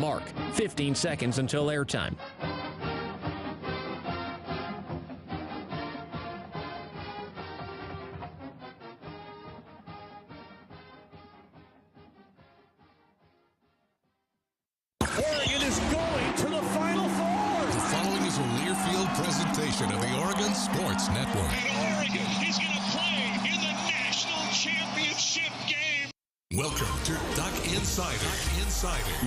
Mark, 15 seconds until airtime. Oregon is going to the Final Four. The following is a Learfield presentation of the Oregon Sports Network. And Oregon is going to play in the national championship game. Welcome to Duck Insider.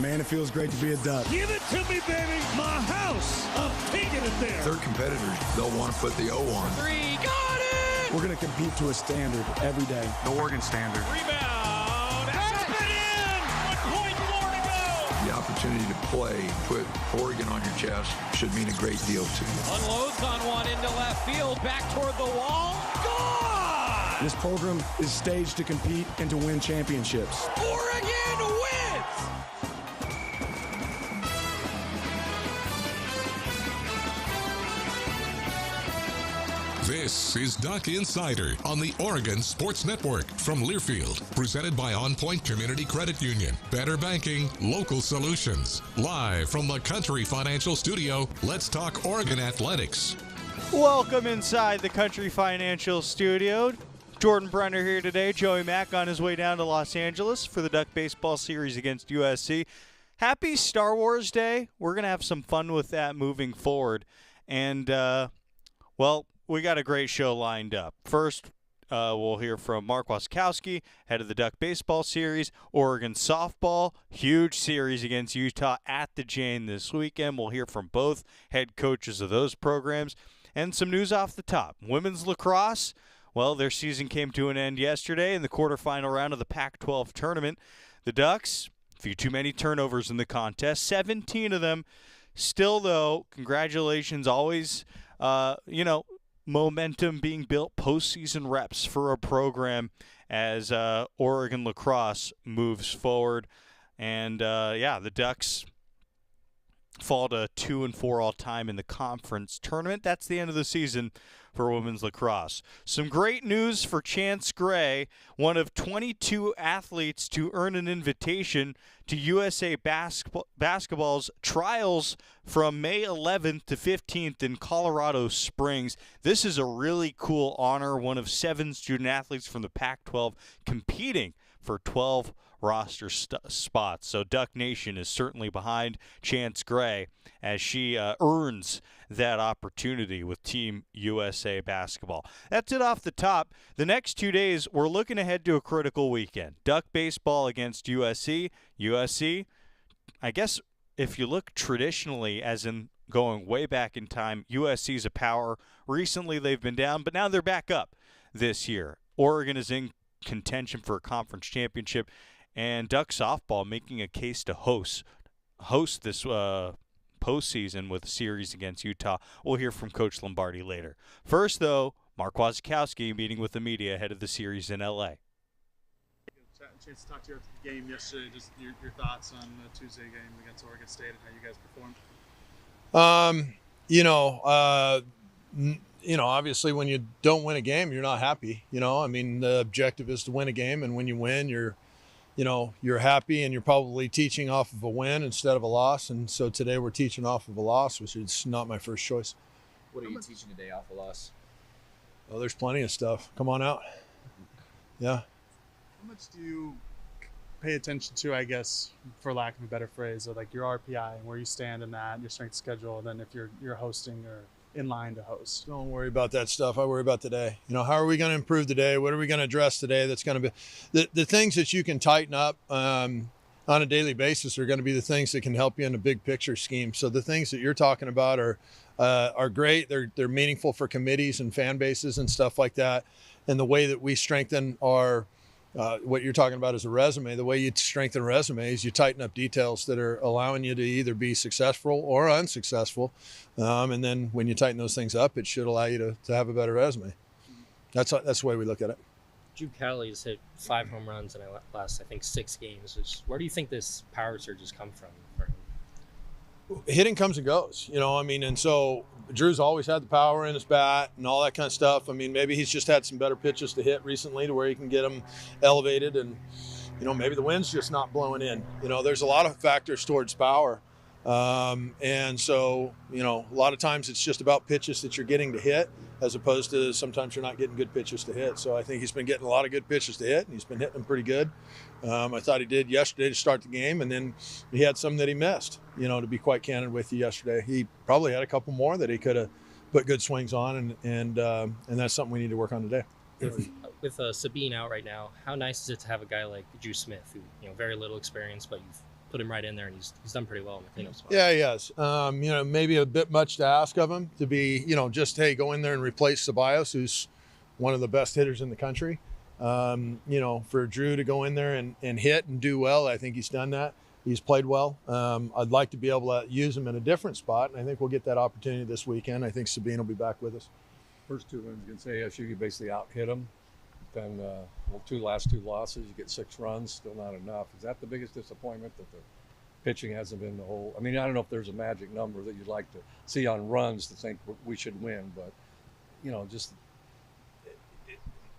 Man, it feels great to be a Duck. Give it to me, baby. My house. I'm taking it there. Their competitors, they'll want to put the O on. Three, got it! We're going to compete to a standard every day. The Oregon standard. Rebound, up and in! 1 point more to go! The opportunity to play, put Oregon on your chest, should mean a great deal to you. Unloads on one into left field, back toward the wall. Gone! This program is staged to compete and to win championships. Oregon wins! This is Duck Insider on the Oregon Sports Network from Learfield, presented by OnPoint Community Credit Union. Better banking, local solutions. Live from the Country Financial Studio, let's talk Oregon athletics. Welcome inside the Country Financial Studio. Jordan Brenner here today. Joey Mack on his way down to Los Angeles for the Duck Baseball Series against USC. Happy Star Wars Day. We're going to have some fun with that moving forward. And, we got a great show lined up. First, we'll hear from Mark Wasikowski, head of the Duck Baseball Series. Oregon softball, huge series against Utah at the Jane this weekend. We'll hear from both head coaches of those programs. And some news off the top. Women's lacrosse, well, their season came to an end yesterday in the quarterfinal round of the Pac-12 tournament. The Ducks, a few too many turnovers in the contest, 17 of them. Still, though, congratulations, always, momentum being built, postseason reps for a program as Oregon lacrosse moves forward. And, the Ducks fall to 2-4 all-time in the conference tournament. That's the end of the season for women's lacrosse. Some great news for Chance Gray, one of 22 athletes to earn an invitation to USA Basketball's trials from May 11th to 15th in Colorado Springs. This is a really cool honor, one of 7 student athletes from the Pac-12 competing for 12 roster spots. So Duck Nation is certainly behind Chance Gray as she earns that opportunity with Team USA Basketball. That's it off the top. The next 2 days, we're looking ahead to a critical weekend. Duck baseball against USC. USC, I guess if you look traditionally, as in going way back in time, USC's a power. Recently they've been down, but now they're back up this year. Oregon is in contention for a conference championship, and Duck softball making a case to host this postseason with a series against Utah. We'll hear from Coach Lombardi later. First, though, Mark Wasikowski meeting with the media ahead of the series in L.A. Chance to talk to you after the game yesterday, just your thoughts on the Tuesday game against Oregon State and how you guys performed. Obviously when you don't win a game, you're not happy. The objective is to win a game, and when you win, you're happy, and you're probably teaching off of a win instead of a loss. And so today we're teaching off of a loss, which is not my first choice. What are you teaching today off a loss? Oh, there's plenty of stuff. Come on out. Yeah. How much do you pay attention to, I guess, for lack of a better phrase, of like your RPI and where you stand in that, your strength schedule, and then if you're hosting or in line to host? Don't worry about that stuff. I worry about today. How are we going to improve today? What are we going to address today? That's going to be the things that you can tighten up on a daily basis are going to be the things that can help you in a big picture scheme. So the things that you're talking about are great. They're meaningful for committees and fan bases and stuff like that. And the way that we strengthen our what you're talking about is a resume. The way you strengthen a resume is you tighten up details that are allowing you to either be successful or unsuccessful. And then when you tighten those things up, it should allow you to have a better resume. That's the way we look at it. Drew Kelly's hit 5 home runs in the last, I think, 6 games. Where do you think this power surge has come from for him? Hitting comes and goes, and so Drew's always had the power in his bat and all that kind of stuff. Maybe he's just had some better pitches to hit recently to where he can get them elevated. And, maybe the wind's just not blowing in. There's a lot of factors towards power. And so, a lot of times it's just about pitches that you're getting to hit, as opposed to sometimes you're not getting good pitches to hit. So I think he's been getting a lot of good pitches to hit, and he's been hitting them pretty good. I thought he did yesterday to start the game, and then he had some that he missed, to be quite candid with you yesterday. He probably had a couple more that he could have put good swings on, and that's something we need to work on today. With Sabine out right now, how nice is it to have a guy like Drew Smith, who, very little experience, but you've put him right in there, and he's done pretty well in the cleanup spot. Yeah, he has. Maybe a bit much to ask of him to be, just, hey, go in there and replace Ceballos, who's one of the best hitters in the country. For Drew to go in there and hit and do well, I think he's done that. He's played well. I'd like to be able to use him in a different spot, and I think we'll get that opportunity this weekend. I think Sabine will be back with us. First two wins against ASU, you basically out-hit them. Then last two losses, you get 6 runs, still not enough. Is that the biggest disappointment, that the pitching hasn't been the whole? I mean, I don't know if there's a magic number that you'd like to see on runs to think we should win, but just.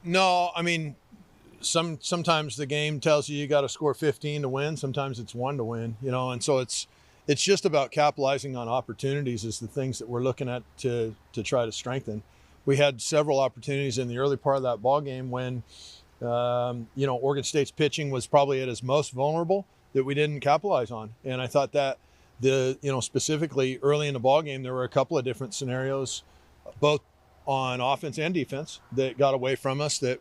No, I mean, sometimes the game tells you got to score 15 to win. Sometimes it's 1 to win, and so it's just about capitalizing on opportunities is the things that we're looking at to try to strengthen. We had several opportunities in the early part of that ball game when, Oregon State's pitching was probably at its most vulnerable that we didn't capitalize on. And I thought that specifically early in the ball game, there were a couple of different scenarios, both on offense and defense, that got away from us that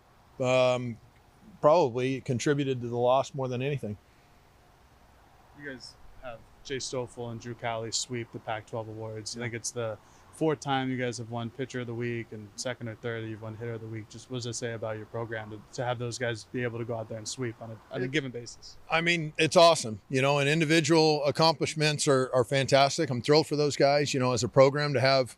probably contributed to the loss more than anything. You guys have Jay Stoffel and Drew Cowley sweep the Pac-12 awards. I think it's the 4th time you guys have won Pitcher of the Week, and 2nd or 3rd you've won Hitter of the Week. Just what does it say about your program to have those guys be able to go out there and sweep on a given basis? I mean, it's awesome. And individual accomplishments are fantastic. I'm thrilled for those guys, as a program to have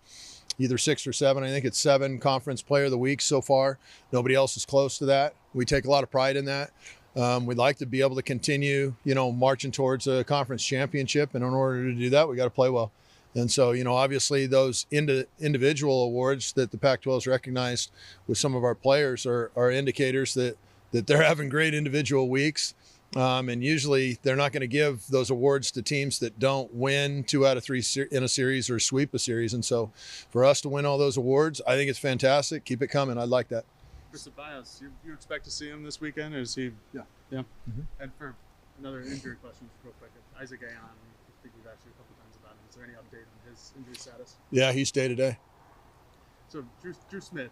either 6 or 7. I think it's 7 Conference Player of the Week so far. Nobody else is close to that. We take a lot of pride in that. We'd like to be able to continue, marching towards a conference championship. And in order to do that, we got to play well. And so, obviously those individual awards that the Pac-12 has recognized with some of our players are indicators that they're having great individual weeks. And usually they're not going to give those awards to teams that don't win 2 out of 3 in a series or sweep a series. And so for us to win all those awards, I think it's fantastic. Keep it coming. I like that. For Ceballos, you expect to see him this weekend, or is he? Yeah. Mm-hmm. And for another injury question, real quick, Isaac Ayon, I think we've asked you a couple times about him. Is there any update on his injury status? Yeah, he's day-to-day. So Drew Smith,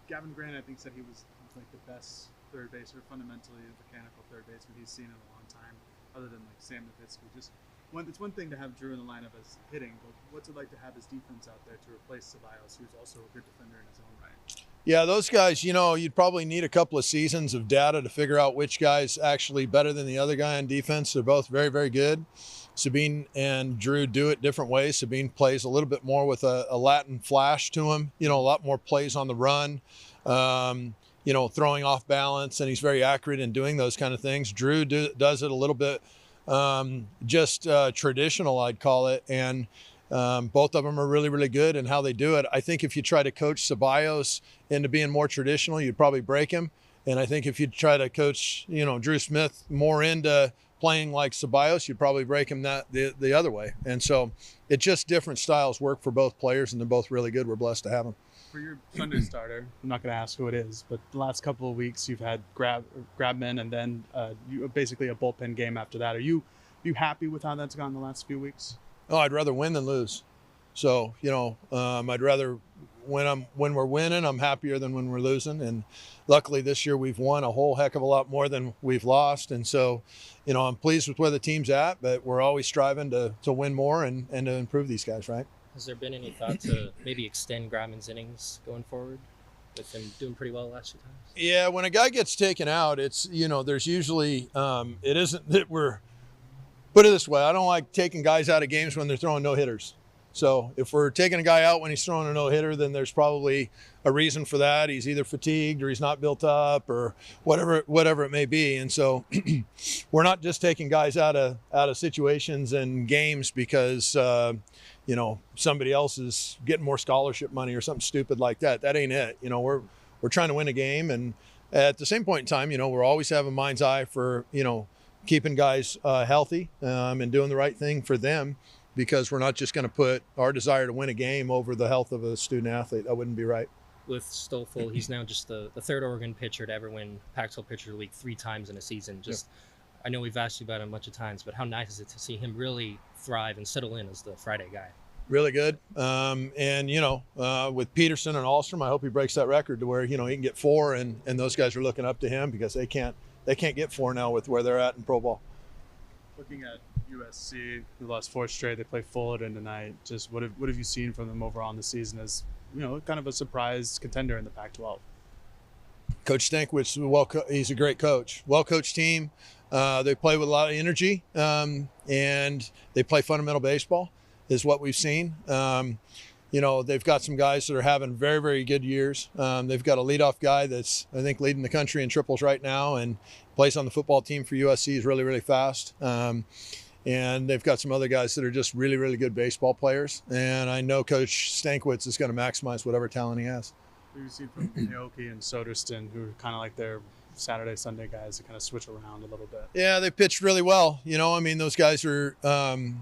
Gavin Grant, I think, said he was like the best third baser, fundamentally a mechanical third baseman he's seen in a long time, other than like Sam Nowitzki. It's one thing to have Drew in the lineup as hitting, but what's it like to have his defense out there to replace Ceballos, who's also a good defender in his own right? Yeah, those guys, you'd probably need a couple of seasons of data to figure out which guy's actually better than the other guy on defense. They're both very, very good. Sabine and Drew do it different ways. Sabine plays a little bit more with a Latin flash to him, a lot more plays on the run, throwing off balance, and he's very accurate in doing those kind of things. Drew does it a little bit just traditional, I'd call it, and both of them are really, really good in how they do it. I think if you try to coach Ceballos into being more traditional, you'd probably break him. And I think if you try to coach, Drew Smith more into playing like Ceballos, you'd probably break him the other way. And so it's just different styles work for both players, and they're both really good. We're blessed to have them. For your Sunday starter, I'm not going to ask who it is, but the last couple of weeks you've had Grabman and then basically a bullpen game after that. Are you happy with how that's gone the last few weeks? Oh, I'd rather win than lose. So, I'd rather when we're winning, I'm happier than when we're losing. And luckily this year we've won a whole heck of a lot more than we've lost. And so, I'm pleased with where the team's at, but we're always striving to win more and to improve these guys, right? Has there been any thought to maybe extend Grabman's innings going forward with him doing pretty well the last 2 times? Yeah, when a guy gets taken out, it's, there's usually, it isn't that put it this way, I don't like taking guys out of games when they're throwing no-hitters. So if we're taking a guy out when he's throwing a no-hitter, then there's probably a reason for that. He's either fatigued or he's not built up or whatever it may be. And so we're not just taking guys out of situations and games because somebody else is getting more scholarship money or something stupid like that. That ain't it. We're trying to win a game, and at the same point in time, we're always having mind's eye for, keeping guys healthy and doing the right thing for them, because we're not just going to put our desire to win a game over the health of a student athlete. That wouldn't be right. With Stoffel, he's now just the third Oregon pitcher to ever win Pac-12 Pitcher of the Week 3 times in a season. I know we've asked you about him a bunch of times, but how nice is it to see him really thrive and settle in as the Friday guy? Really good. With Peterson and Alstrom, I hope he breaks that record to where, he can get 4, and those guys are looking up to him, because they can't get 4 now with where they're at in pro ball. Looking at USC, who lost 4 straight, they play Fullerton tonight. Just what have you seen from them overall in the season as, kind of a surprise contender in the Pac-12? Coach Stankwitz, he's a great coach. Well-coached team. They play with a lot of energy, and they play fundamental baseball, is what we've seen. They've got some guys that are having very, very good years. They've got a leadoff guy that's, I think, leading the country in triples right now and plays on the football team for USC. He's really, really fast. And they've got some other guys that are just really, really good baseball players. And I know Coach Stankwitz is going to maximize whatever talent he has. We've seen from Aoki and Soderstrom, who are kind of like their Saturday, Sunday guys that kind of switch around a little bit. Yeah, they pitched really well. Those guys are Seth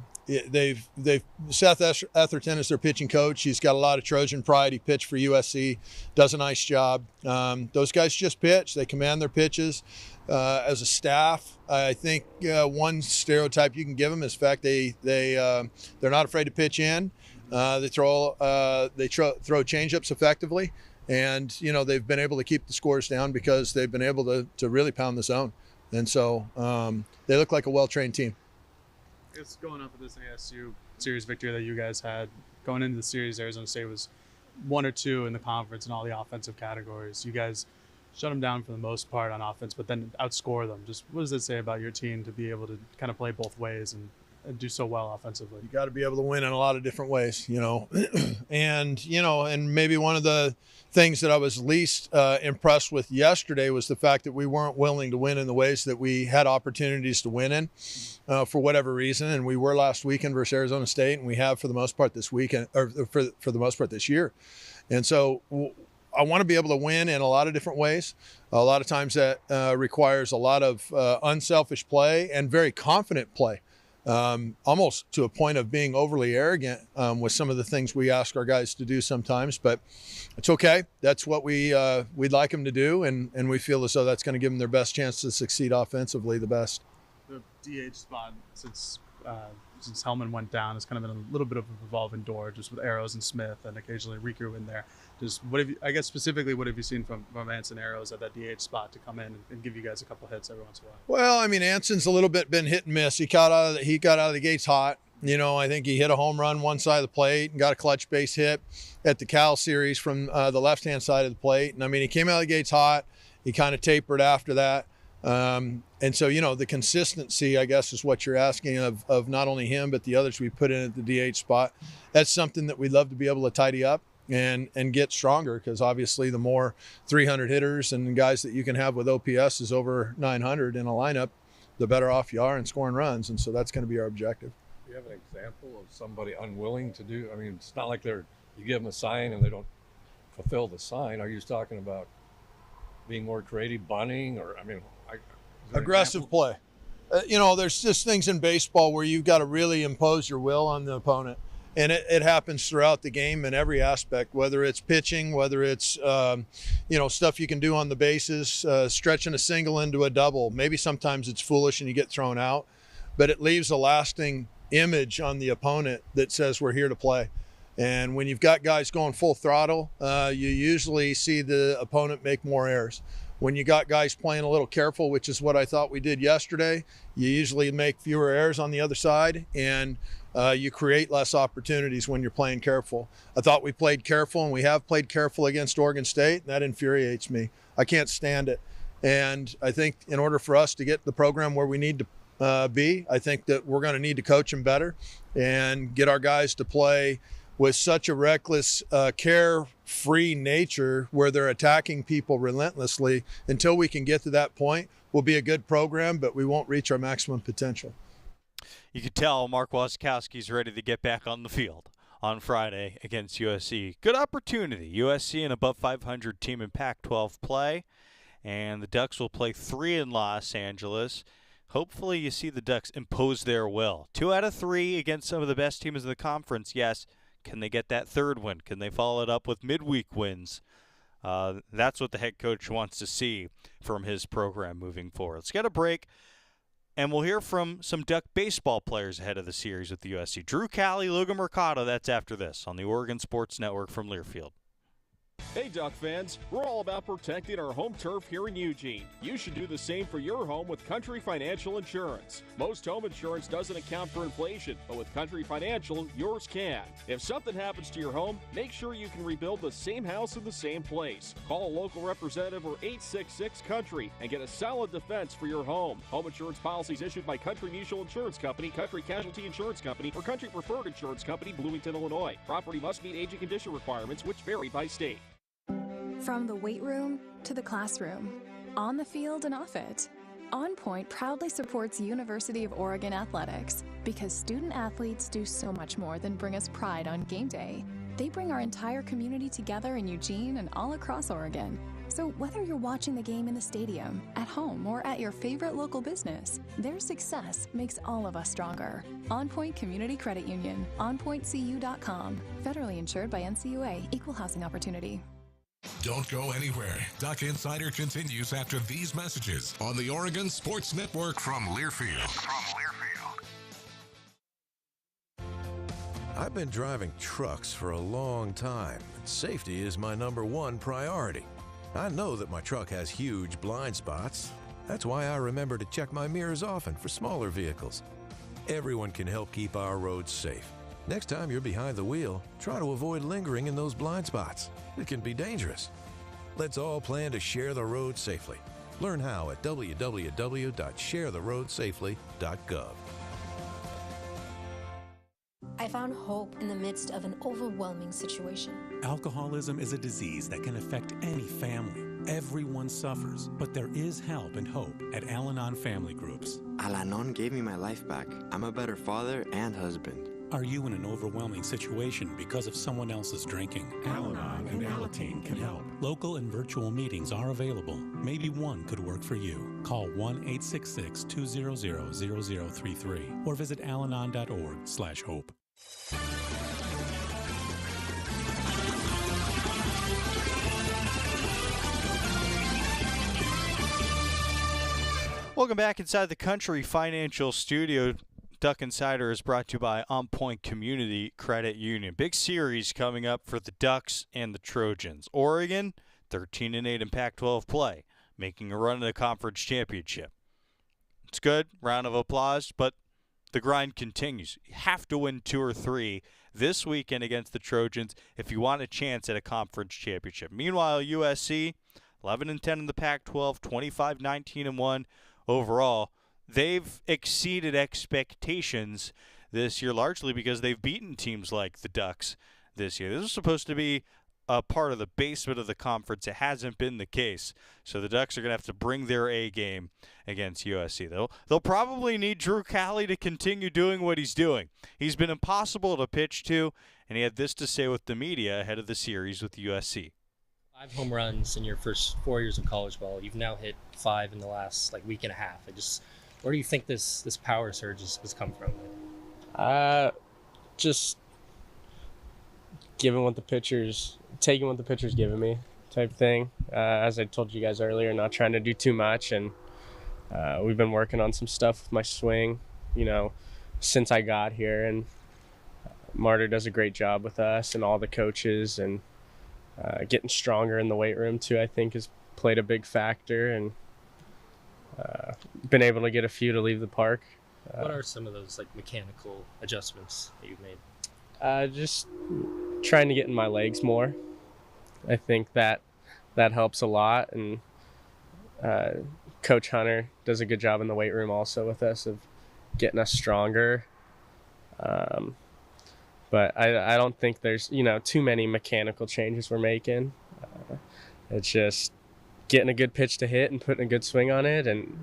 Etherton is their pitching coach. He's got a lot of Trojan pride. He pitched for USC, does a nice job. Those guys just pitch. They command their pitches. As a staff, I think one stereotype you can give them is the fact they're not afraid to pitch in. They throw changeups effectively, and they've been able to keep the scores down because they've been able to really pound the zone, and so they look like a well-trained team. It's going up with this ASU series victory that you guys had. Going into the series, Arizona State was 1 or 2 in the conference in all the offensive categories. You guys shut them down for the most part on offense, but then outscore them. Just what does it say about your team to be able to kind of play both ways and do so well offensively? You got to be able to win in a lot of different ways, and maybe one of the things that I was least impressed with yesterday was the fact that we weren't willing to win in the ways that we had opportunities to win in for whatever reason. And we were last weekend versus Arizona State, and we have for the most part this weekend, or for the most part this year. And so I want to be able to win in a lot of different ways. A lot of times that requires a lot of unselfish play and very confident play. Almost to a point of being overly arrogant with some of the things we ask our guys to do sometimes, but it's okay. That's what we'd like them to do, and we feel as though that's going to give them their best chance to succeed offensively the best. The DH spot, since Hellman went down, has kind of been a little bit of a revolving door, just with Arrows and Smith and occasionally Riku in there. Just what have you seen from Anson Arrows at that DH spot to come in and give you guys a couple hits every once in a while? Well, I mean, Anson's a little bit been hit and miss. He got out of the gates hot. I think he hit a home run one side of the plate and got a clutch base hit at the Cal series from the left-hand side of the plate. And I mean, he came out of the gates hot. He kind of tapered after that. And so, the consistency, I guess, is what you're asking of not only him, but the others we put in at the DH spot. That's something that we'd love to be able to tidy up and get stronger, because obviously the more 300 hitters and guys that you can have with OPS is over 900 in a lineup, the better off you are in scoring runs. And so that's going to be our objective. Do you have an example of somebody unwilling to do? I mean, it's not like you give them a sign and they don't fulfill the sign. Are you talking about being more creative, bunting, or aggressive play? There's just things in baseball where you've got to really impose your will on the opponent. And it happens throughout the game in every aspect, whether it's pitching, whether it's, stuff you can do on the bases, stretching a single into a double. Maybe sometimes it's foolish and you get thrown out, but it leaves a lasting image on the opponent that says we're here to play. And when you've got guys going full throttle, you usually see the opponent make more errors. When you got guys playing a little careful, which is what I thought we did yesterday, you usually make fewer errors on the other side, and you create less opportunities when you're playing careful. I thought we played careful, and we have played careful against Oregon State, and that infuriates me. I can't stand it. And I think in order for us to get the program where we need to be, I think that we're going to need to coach them better and get our guys to play with such a reckless, carefree nature where they're attacking people relentlessly. Until we can get to that point, we'll be a good program, but we won't reach our maximum potential. You can tell Mark Wasikowski's ready to get back on the field on Friday against USC. Good opportunity. USC, an above 500 team in Pac-12 play. and the Ducks will play 3 in Los Angeles. Hopefully you see the Ducks impose their will. 2 out of 3 against some of the best teams in the conference, yes. Can they get that third win? Can they follow it up with midweek wins? That's what the head coach wants to see from his program moving forward. Let's get a break, and we'll hear from some Duck baseball players ahead of the series with the USC. Drew Cali, Logan Mercado, that's after this on the Oregon Sports Network from Learfield. Hey Duck fans, we're all about protecting our home turf here in Eugene. You should do the same for your home with Country Financial Insurance. Most home insurance doesn't account for inflation, but with Country Financial, yours can. If something happens to your home, make sure you can rebuild the same house in the same place. Call a local representative or 866-COUNTRY and get a solid defense for your home. Home insurance policies issued by Country Mutual Insurance Company, Country Casualty Insurance Company, or Country Preferred Insurance Company, Bloomington, Illinois. Property must meet age and condition requirements, which vary by state. From the weight room to the classroom, on the field and off it, OnPoint proudly supports University of Oregon athletics because student athletes do so much more than bring us pride on game day. They bring our entire community together in Eugene and all across Oregon. So whether you're watching the game in the stadium, at home, or at your favorite local business, their success makes all of us stronger. OnPoint Community Credit Union, onpointcu.com. Federally insured by NCUA, Equal Housing Opportunity. Don't go anywhere. Duck Insider continues after these messages on the Oregon Sports Network from Learfield. I've been driving trucks for a long time, and safety is my #1 priority. I know that my truck has huge blind spots. That's why I remember to check my mirrors often for smaller vehicles. Everyone can help keep our roads safe. Next time you're behind the wheel, try to avoid lingering in those blind spots. It can be dangerous. Let's all plan to share the road safely. Learn how at www.sharetheroadsafely.gov. I found hope in the midst of an overwhelming situation. Alcoholism is a disease that can affect any family. Everyone suffers, but there is help and hope at Al-Anon Family Groups. Al-Anon gave me my life back. I'm a better father and husband. Are you in an overwhelming situation because of someone else's drinking? Al-Anon and Alateen can help. Local and virtual meetings are available. Maybe one could work for you. Call 1-866-200-0033 or visit alanon.org/hope. Welcome back inside the Country Financial Studio. Duck Insider is brought to you by OnPoint Community Credit Union. Big series coming up for the Ducks and the Trojans. Oregon, 13-8 in Pac-12 play, making a run at the conference championship. It's good, round of applause, but the grind continues. You have to win 2 or 3 this weekend against the Trojans if you want a chance at a conference championship. Meanwhile, USC, 11-10 in the Pac-12, 25-19-1 overall. They've exceeded expectations this year, largely because they've beaten teams like the Ducks this year. This was supposed to be a part of the basement of the conference. It hasn't been the case. So the Ducks are going to have to bring their A game against USC. They'll probably need Drew Cali to continue doing what he's doing. He's been impossible to pitch to, and he had this to say with the media ahead of the series with USC. 5 home runs in your first 4 years of college ball. You've now hit 5 in the last week and a half. Where do you think this power surge has come from? Just taking what the pitcher's giving me type thing. As I told you guys earlier, not trying to do too much, and we've been working on some stuff with my swing, since I got here, and Marta does a great job with us and all the coaches, and getting stronger in the weight room too, I think has played a big factor, and been able to get a few to leave the park. What are some of those mechanical adjustments that you've made? Just trying to get in my legs more. I think that helps a lot, and Coach Hunter does a good job in the weight room also with us of getting us stronger. But I don't think there's too many mechanical changes we're making. It's just getting a good pitch to hit and putting a good swing on it, and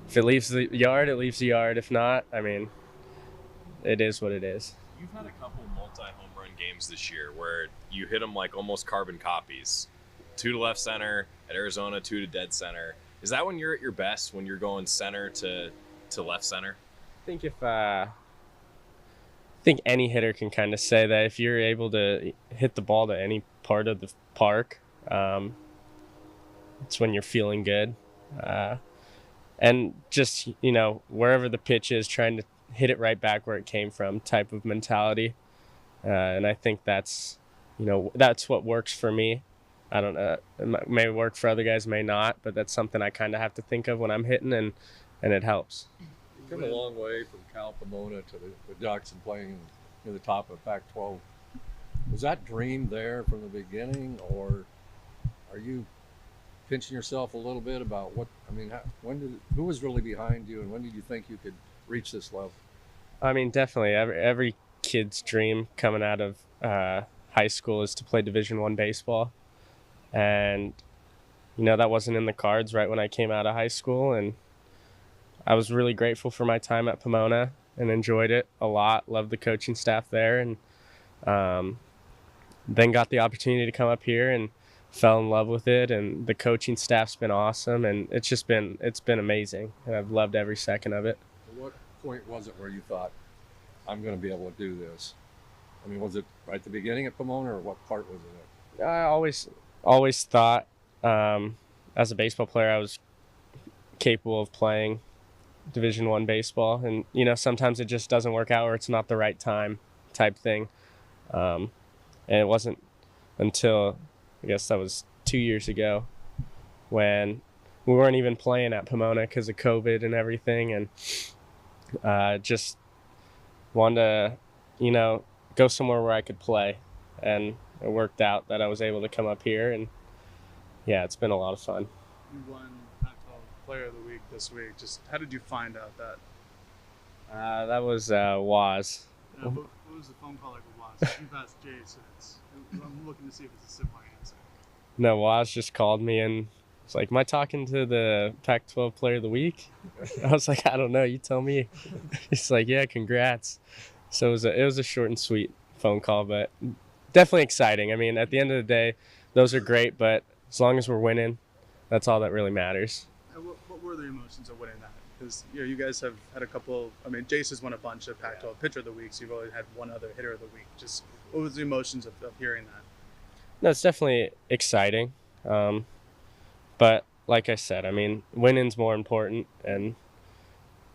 if it leaves the yard, it leaves the yard. If not, it is what it is. You've had a couple multi-home run games this year where you hit them like almost carbon copies. 2 to left center at Arizona, 2 to dead center. Is that when you're at your best, when you're going center to left center? I think any hitter can kind of say that if you're able to hit the ball to any part of the park, it's when you're feeling good. And just, wherever the pitch is, trying to hit it right back where it came from type of mentality. And I think that's what works for me. I don't know. It may work for other guys, may not, but that's something I kind of have to think of when I'm hitting, and it helps. You've come a long way from Cal Pomona to the Ducks and playing near the top of Pac-12. Was that dream there from the beginning, or are you pinching yourself a little bit about who was really behind you, and when did you think you could reach this level? I mean, definitely every kid's dream coming out of high school is to play Division I baseball, and that wasn't in the cards right when I came out of high school, and I was really grateful for my time at Pomona and enjoyed it a lot. Loved the coaching staff there, and then got the opportunity to come up here and fell in love with it, and the coaching staff's been awesome, and it's been amazing, and I've loved every second of it. At what point was it where you thought, I'm going to be able to do this? I mean, was it right at the beginning at Pomona, or what part was it at? I always thought as a baseball player I was capable of playing Division I baseball, and sometimes it just doesn't work out, or it's not the right time type thing, and it wasn't until I guess that was 2 years ago when we weren't even playing at Pomona because of COVID and everything, and just wanted to go somewhere where I could play, and it worked out that I was able to come up here, and yeah, it's been a lot of fun. You won Pac-12 Player of the Week this week. Just how did you find out that? That was Waz. Yeah, what was the phone call like with Waz? You've asked Jace, and I'm looking to see if it's a similar answer. No, Waz just called me and was like, am I talking to the Pac-12 Player of the Week? I was like, I don't know, you tell me. He's like, yeah, congrats. So it was a short and sweet phone call, but definitely exciting. I mean, at the end of the day, those are great, but as long as we're winning, that's all that really matters. What were the emotions of winning that? Because you guys have had a couple. I mean, Jace has won a bunch of Pac-12 Pitcher of the Week, so you've only had one other Hitter of the Week. Just what was the emotions of hearing that? No, it's definitely exciting, but like I said, I mean, winning's more important, and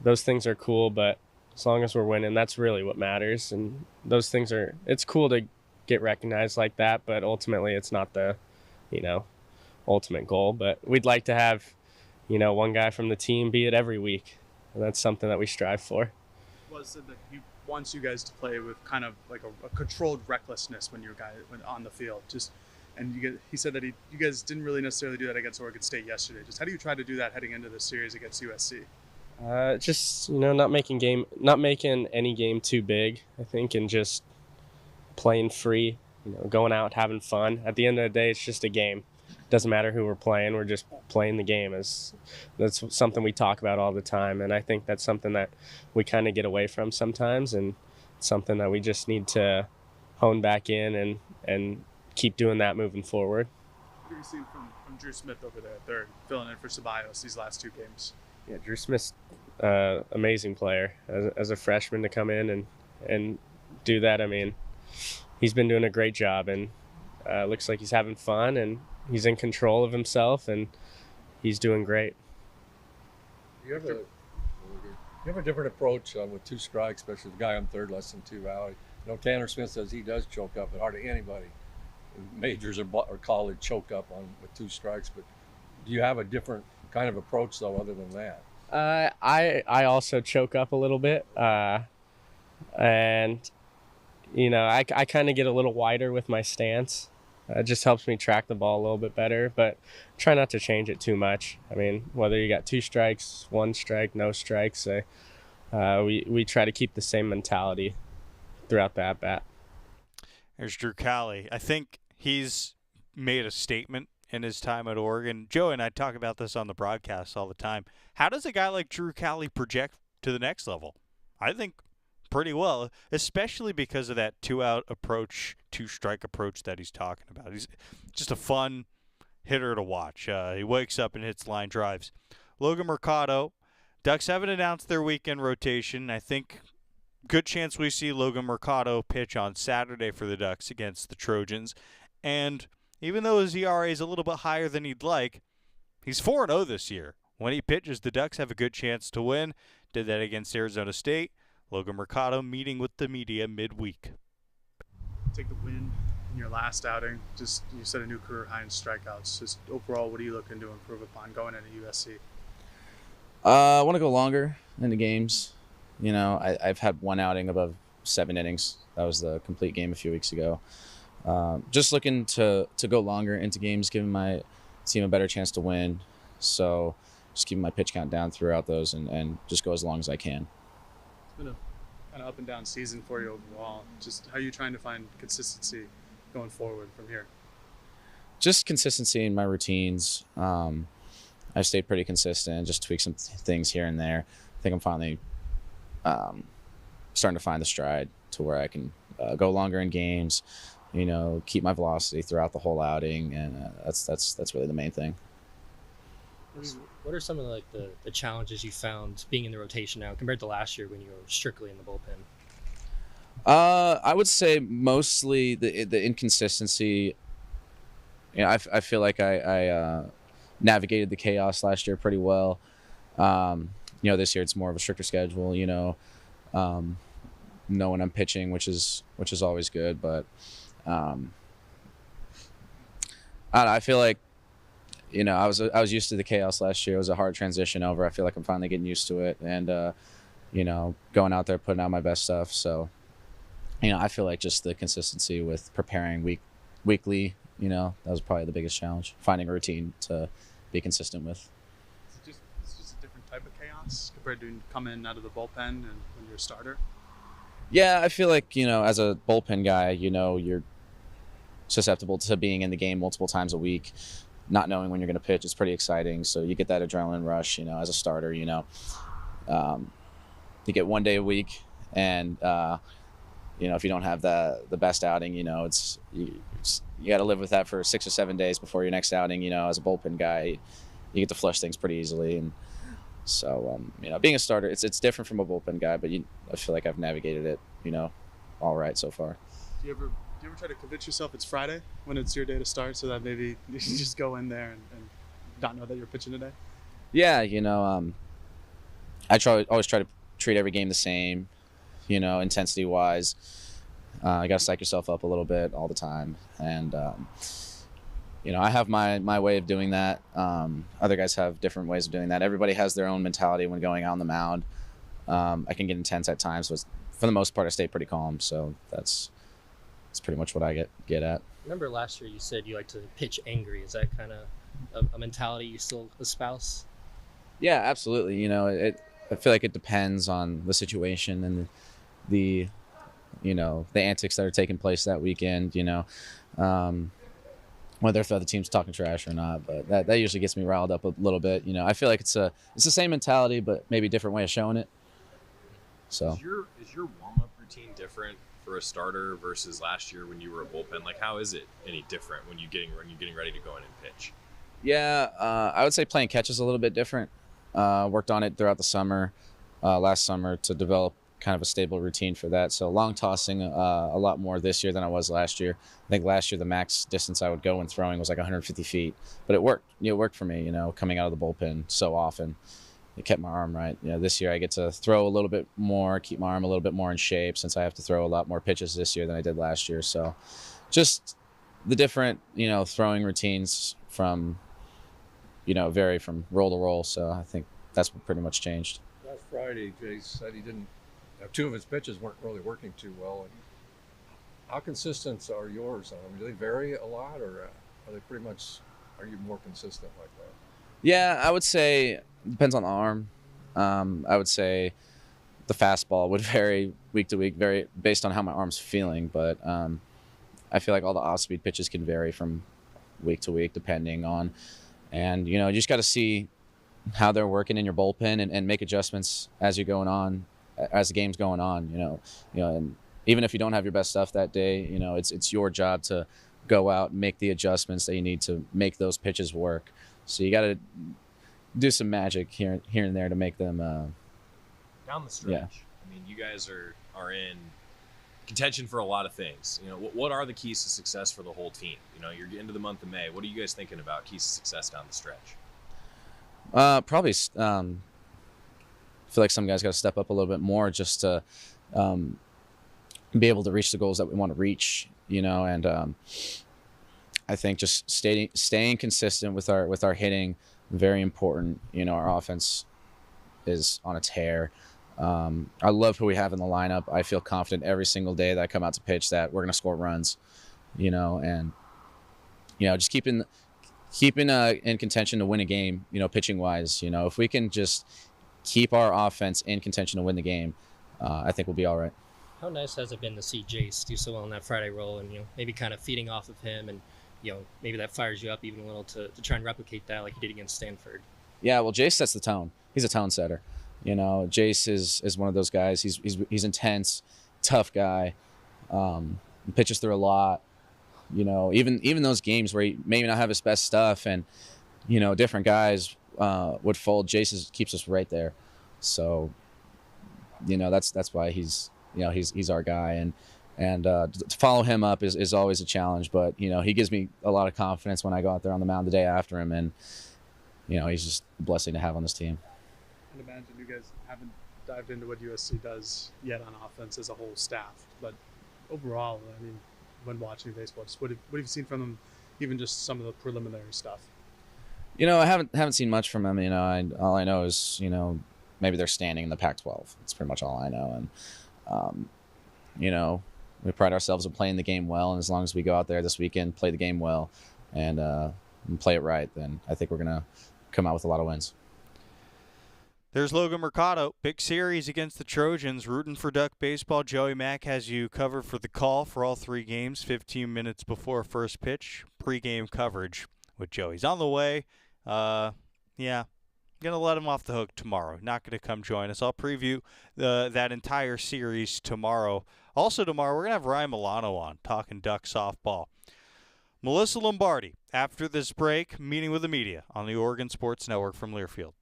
those things are cool, but as long as we're winning, that's really what matters. And those things it's cool to get recognized like that, but ultimately it's not the ultimate goal. But we'd like to have one guy from the team be it every week, and that's something that we strive for. Was said that he wants you guys to play with kind of like a controlled recklessness when on the field. He said that you guys didn't really necessarily do that against Oregon State yesterday. Just how do you try to do that heading into the series against USC? Just not making any game too big, I think, and just playing free, going out, having fun. At the end of the day, it's just a game. Doesn't matter who we're playing, we're just playing the game. That's something we talk about all the time, and I think that's something that we kind of get away from sometimes, and it's something that we just need to hone back in and keep doing that moving forward. What have you seen from Drew Smith over there at third, filling in for Ceballos these last two games? Yeah, Drew Smith's amazing player as a freshman to come in and do that. I mean, he's been doing a great job, and looks like he's having fun, and he's in control of himself, and he's doing great. You have a different approach with two strikes, especially the guy on third, less than 2 out. Tanner Smith says he does choke up, but hardly anybody in majors or college choke up with 2 strikes. But do you have a different kind of approach, though, other than that? I also choke up a little bit, and I kind of get a little wider with my stance. It just helps me track the ball a little bit better, but try not to change it too much. I mean, whether you got 2 strikes, 1 strike, no strikes, we try to keep the same mentality throughout the at-bat. There's Drew Cali. I think he's made a statement in his time at Oregon. Joe and I talk about this on the broadcast all the time. How does a guy like Drew Cali project to the next level? I think pretty well, especially because of that 2-out approach, 2-strike approach that he's talking about. He's just a fun hitter to watch. He wakes up and hits line drives. Logan Mercado, Ducks haven't announced their weekend rotation. I think good chance we see Logan Mercado pitch on Saturday for the Ducks against the Trojans. And even though his ERA is a little bit higher than he'd like, he's 4-0 this year. When he pitches, the Ducks have a good chance to win. Did that against Arizona State. Logan Mercado meeting with the media midweek. Take the win in your last outing. Just you set a new career high in strikeouts. Just overall, what are you looking to improve upon going into USC? I want to go longer in the games. You know, I've had one outing above 7 innings. That was the complete game a few weeks ago. Just looking to go longer into games, giving my team a better chance to win. So just keeping my pitch count down throughout those and just go as long as I can. It's been a kind of up and down season for you overall. Just how are you trying to find consistency going forward from here? Just consistency in my routines. I've stayed pretty consistent, just tweak some things here and there. I think I'm finally starting to find the stride to where I can go longer in games, you know, keep my velocity throughout the whole outing, and that's really the main thing. What are some of the challenges you found being in the rotation now compared to last year when you were strictly in the bullpen? I would say mostly the inconsistency. You know, I feel like I navigated the chaos last year pretty well. You know, this year it's more of a stricter schedule. You know, know when I'm pitching, which is always good. But I feel like, you know, I was used to the chaos last year. It was a hard transition over. I feel like I'm finally getting used to it, and you know, going out there putting out my best stuff. So, you know, I feel like just the consistency with preparing weekly. You know, that was probably the biggest challenge, finding a routine to be consistent with. It's just a different type of chaos compared to coming out of the bullpen and when you're a starter? Yeah, I feel like, you know, as a bullpen guy, you know, you're susceptible to being in the game multiple times a week, not knowing when you're going to pitch. It's pretty exciting. So you get that adrenaline rush, you know, as a starter, you know. You get 1 day a week, and you know, if you don't have the best outing, you know, you got to live with that for 6 or 7 days before your next outing. You know, as a bullpen guy, you get to flush things pretty easily, and so you know, being a starter, it's different from a bullpen guy, but I feel like I've navigated it, you know, all right so far. Do you ever try to convince yourself it's Friday when it's your day to start, so that maybe you can just go in there and not know that you're pitching today? Yeah, you know, I always try to treat every game the same, you know, intensity wise. You got to psych yourself up a little bit all the time, and you know, I have my way of doing that. Other guys have different ways of doing that. Everybody has their own mentality when going out on the mound. I can get intense at times, but for the most part, I stay pretty calm. So that's pretty much what I get at. Remember last year you said you like to pitch angry. Is that kind of a mentality you still espouse? Yeah, absolutely. You know, I feel like it depends on the situation and the you know, the antics that are taking place that weekend, you know, whether if the other team's talking trash or not, but that usually gets me riled up a little bit. You know, I feel like it's the same mentality, but maybe a different way of showing it. So is your warm-up routine different for a starter versus last year when you were a bullpen? Like, how is it any different when you're getting ready to go in and pitch? Yeah, I would say playing catch is a little bit different. Worked on it throughout the summer, last summer, to develop kind of a stable routine for that. So long tossing a lot more this year than I was last year. I think last year the max distance I would go when throwing was like 150 feet, but it worked. It worked for me, you know, coming out of the bullpen so often. It kept my arm right. You know, this year I get to throw a little bit more, keep my arm a little bit more in shape, since I have to throw a lot more pitches this year than I did last year. So just the different, you know, throwing routines from, you know, vary from roll to roll. So I think that's what pretty much changed. Last Friday, Jay said he didn't. Two of his pitches weren't really working too well. And how consistent are yours? I mean, do they vary a lot, or are they pretty much? Are you more consistent like that? Yeah, I would say depends on the arm. I would say the fastball would vary week to week, vary based on how my arm's feeling. But I feel like all the off-speed pitches can vary from week to week depending on, and you know, you just got to see how they're working in your bullpen and make adjustments as you're going on. As the game's going on, you know, and even if you don't have your best stuff that day, you know, it's your job to go out and make the adjustments that you need to make those pitches work. So you got to do some magic here and there to make them down the stretch. Yeah. I mean, you guys are in contention for a lot of things. You know, what are the keys to success for the whole team? You know, you're getting to the month of May. What are you guys thinking about keys to success down the stretch? Probably I feel like some guys got to step up a little bit more just to be able to reach the goals that we want to reach, you know, and I think just staying consistent with our hitting, very important. You know, our offense is on a tear. I love who we have in the lineup. I feel confident every single day that I come out to pitch that we're going to score runs, you know, and, you know, just keeping in contention to win a game, you know, pitching wise. You know, if we can just keep our offense in contention to win the game, I think we'll be all right. How nice has it been to see Jace do so well in that Friday role, and, you know, maybe kind of feeding off of him, and, you know, maybe that fires you up even a little to try and replicate that like he did against Stanford? Yeah, well, Jace sets the tone. He's a tone setter. You know, Jace is one of those guys. He's intense, tough guy. Pitches through a lot. You know, even those games where he maybe not have his best stuff, and, you know, different guys would fold. Jace keeps us right there. So, you know, that's why he's our guy, and to follow him up is always a challenge. But, you know, he gives me a lot of confidence when I go out there on the mound the day after him, and, you know, he's just a blessing to have on this team. I can imagine you guys haven't dived into what USC does yet on offense as a whole staff, but overall, I mean, when watching baseball, just what have you seen from them, even just some of the preliminary stuff? You know, I haven't seen much from them. You know, all I know is, you know, maybe they're standing in the Pac-12. That's pretty much all I know. And you know, we pride ourselves on playing the game well, and as long as we go out there this weekend, play the game well, and play it right, then I think we're gonna come out with a lot of wins. There's Logan Mercado. Big series against the Trojans. Rooting for Duck Baseball. Joey Mack has you covered for the call for all 3 games, 15 minutes before first pitch. Pre-game coverage with Joey. He's on the way. Yeah, going to let him off the hook tomorrow. Not going to come join us. I'll preview that entire series tomorrow. Also tomorrow, we're going to have Ryan Milano on, talking Duck softball. Melyssa Lombardi, after this break, meeting with the media on the Oregon Sports Network from Learfield.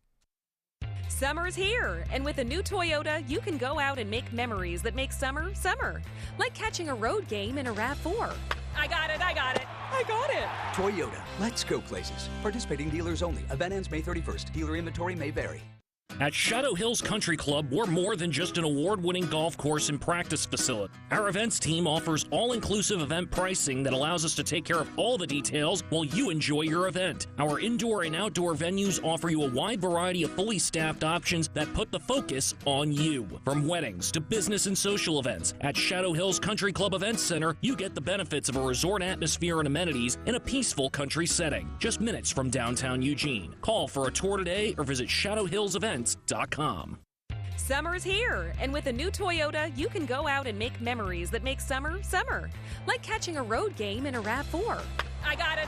Summer's here, and with a new Toyota, you can go out and make memories that make summer, summer. Like catching a road game in a RAV4. I got it. Toyota, let's go places. Participating dealers only. Event ends May 31st. Dealer inventory may vary. At Shadow Hills Country Club, we're more than just an award-winning golf course and practice facility. Our events team offers all-inclusive event pricing that allows us to take care of all the details while you enjoy your event. Our indoor and outdoor venues offer you a wide variety of fully staffed options that put the focus on you. From weddings to business and social events, at Shadow Hills Country Club Events Center, you get the benefits of a resort atmosphere and amenities in a peaceful country setting, just minutes from downtown Eugene. Call for a tour today or visit shadowhillsevents.com. Summer's here, and with a new Toyota, you can go out and make memories that make summer, summer. Like catching a road game in a RAV4. I got it.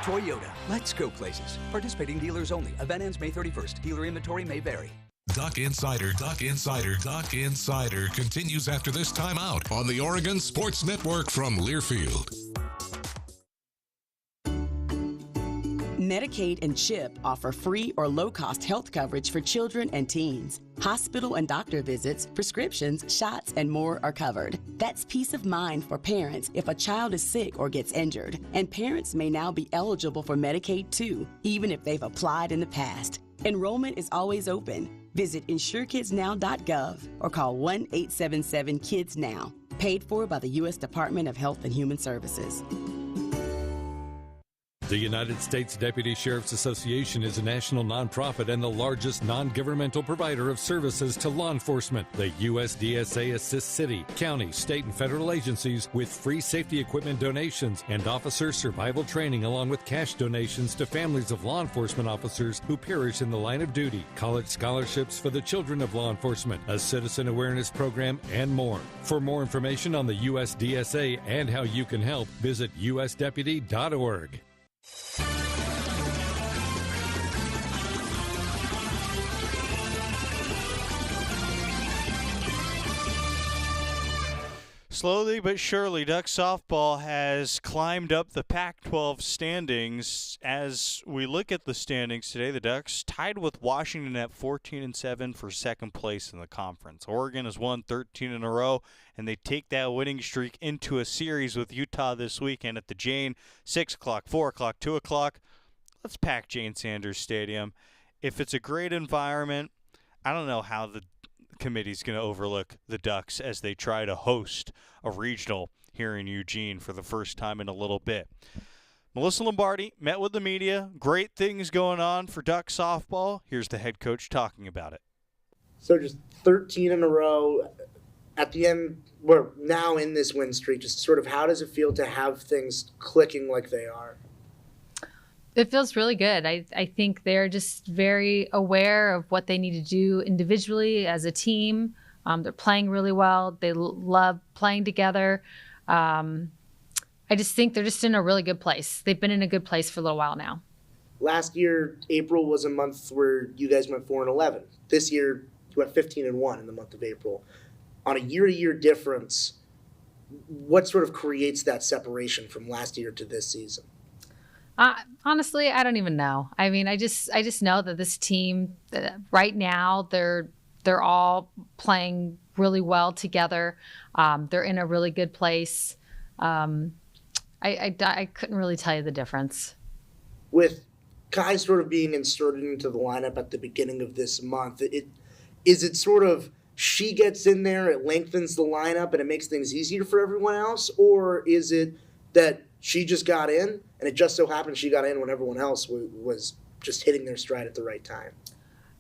Toyota, let's go places. Participating dealers only. Event ends May 31st. Dealer inventory may vary. Duck Insider continues after this timeout on the Oregon Sports Network from Learfield. Medicaid and CHIP offer free or low-cost health coverage for children and teens. Hospital and doctor visits, prescriptions, shots, and more are covered. That's peace of mind for parents if a child is sick or gets injured. And parents may now be eligible for Medicaid too, even if they've applied in the past. Enrollment is always open. Visit insurekidsnow.gov or call 1-877-KIDS-NOW. Paid for by the U.S. Department of Health and Human Services. The United States Deputy Sheriff's Association is a national nonprofit and the largest non-governmental provider of services to law enforcement. The USDSA assists city, county, state, and federal agencies with free safety equipment donations and officer survival training, along with cash donations to families of law enforcement officers who perish in the line of duty, college scholarships for the children of law enforcement, a citizen awareness program, and more. For more information on the USDSA and how you can help, visit usdeputy.org. Slowly but surely, Duck softball has climbed up the Pac-12 standings. As we look at the standings today, the Ducks tied with Washington at 14-7 for second place in the conference. Oregon has won 13 in a row, and they take that winning streak into a series with Utah this weekend at the Jane, 6 o'clock, 4 o'clock, 2 o'clock. Let's pack Jane Sanders Stadium. If it's a great environment, I don't know how the committee's going to overlook the Ducks as they try to host a regional here in Eugene for the first time in a little bit. Melyssa Lombardi met with the media. Great things going on for Duck softball. Here's the head coach talking about it. So just 13 in a row. At the end, we're now in this win streak. Just sort of how does it feel to have things clicking like they are? It feels really good. I think they're just very aware of what they need to do individually as a team. They're playing really well. They love playing together. I just think they're just in a really good place. They've been in a good place for a little while now. Last year, April was a month where you guys went 4-11. This year, you went 15-1 in the month of April. On a year-to-year difference, what sort of creates that separation from last year to this season? Honestly, I don't even know. I mean, I just know that this team right now, they're all playing really well together. They're in a really good place. I couldn't really tell you the difference. With Kai sort of being inserted into the lineup at the beginning of this month, is it sort of she gets in there, it lengthens the lineup, and it makes things easier for everyone else? Or is it that she just got in, and it just so happened she got in when everyone else was just hitting their stride at the right time?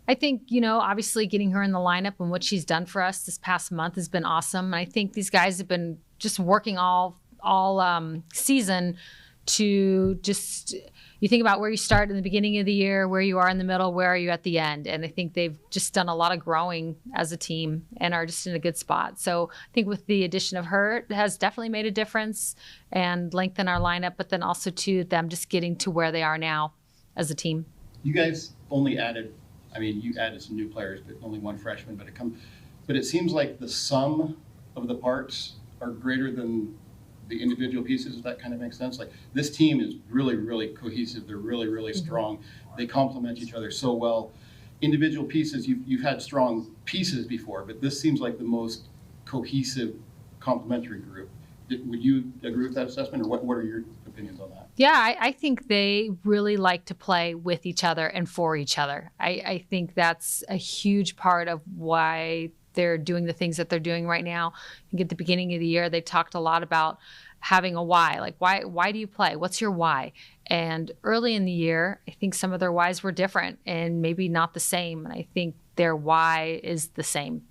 I think, obviously getting her in the lineup and what she's done for us this past month has been awesome. And I think these guys have been just working all season to just, you think about where you start in the beginning of the year, where you are in the middle, where are you at the end? And I think they've just done a lot of growing as a team and are just in a good spot. So I think with the addition of her, it has definitely made a difference and lengthened our lineup, but then also to them just getting to where they are now as a team. You guys only added, you added some new players, but only one freshman, but it seems like the sum of the parts are greater than the individual pieces, if that kind of makes sense. Like, this team is really, really cohesive. They're really, really strong. They complement each other so well. Individual pieces, you've had strong pieces before, but this seems like the most cohesive complementary group. Would you agree with that assessment, or what are your opinions on that? Yeah, I think they really like to play with each other and for each other. I think that's a huge part of why they're doing the things that they're doing right now. I think at the beginning of the year, they talked a lot about having a why. Like, why do you play? What's your why? And early in the year, I think some of their whys were different and maybe not the same. And I think their why is the same.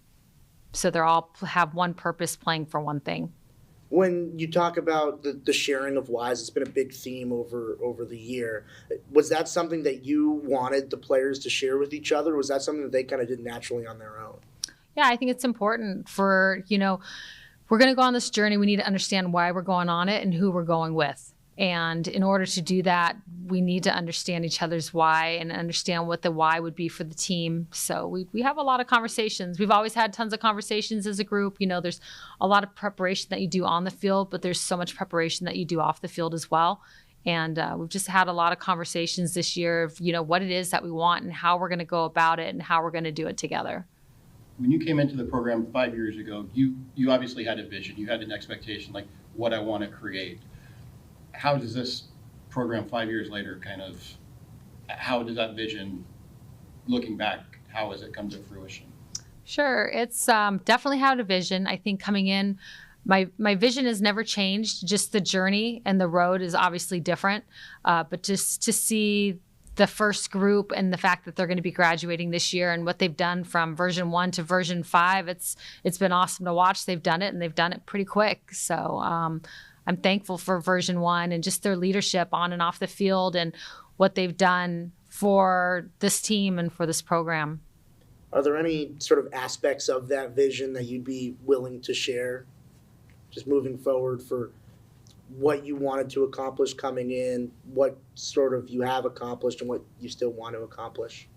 So they're all have one purpose, playing for one thing. When you talk about the sharing of whys, it's been a big theme over the year. Was that something that you wanted the players to share with each other? Or was that something that they kind of did naturally on their own? Yeah, I think it's important for, we're going to go on this journey. We need to understand why we're going on it and who we're going with. And in order to do that, we need to understand each other's why and understand what the why would be for the team. So we have a lot of conversations. We've always had tons of conversations as a group. There's a lot of preparation that you do on the field, but there's so much preparation that you do off the field as well. And we've just had a lot of conversations this year of, what it is that we want and how we're going to go about it and how we're going to do it together. When you came into the program 5 years ago, you obviously had a vision. You had an expectation, like what I want to create. How does this program 5 years later how does that vision, looking back, how has it come to fruition? Sure. It's definitely had a vision. I think coming in, my vision has never changed. Just the journey and the road is obviously different. But just to see the first group and the fact that they're going to be graduating this year and what they've done from version 1 to version 5, it's been awesome to watch. They've done it, and they've done it pretty quick. So I'm thankful for version 1 and just their leadership on and off the field and what they've done for this team and for this program. Are there any sort of aspects of that vision that you'd be willing to share just moving forward for what you wanted to accomplish coming in, what sort of you have accomplished and what you still want to accomplish?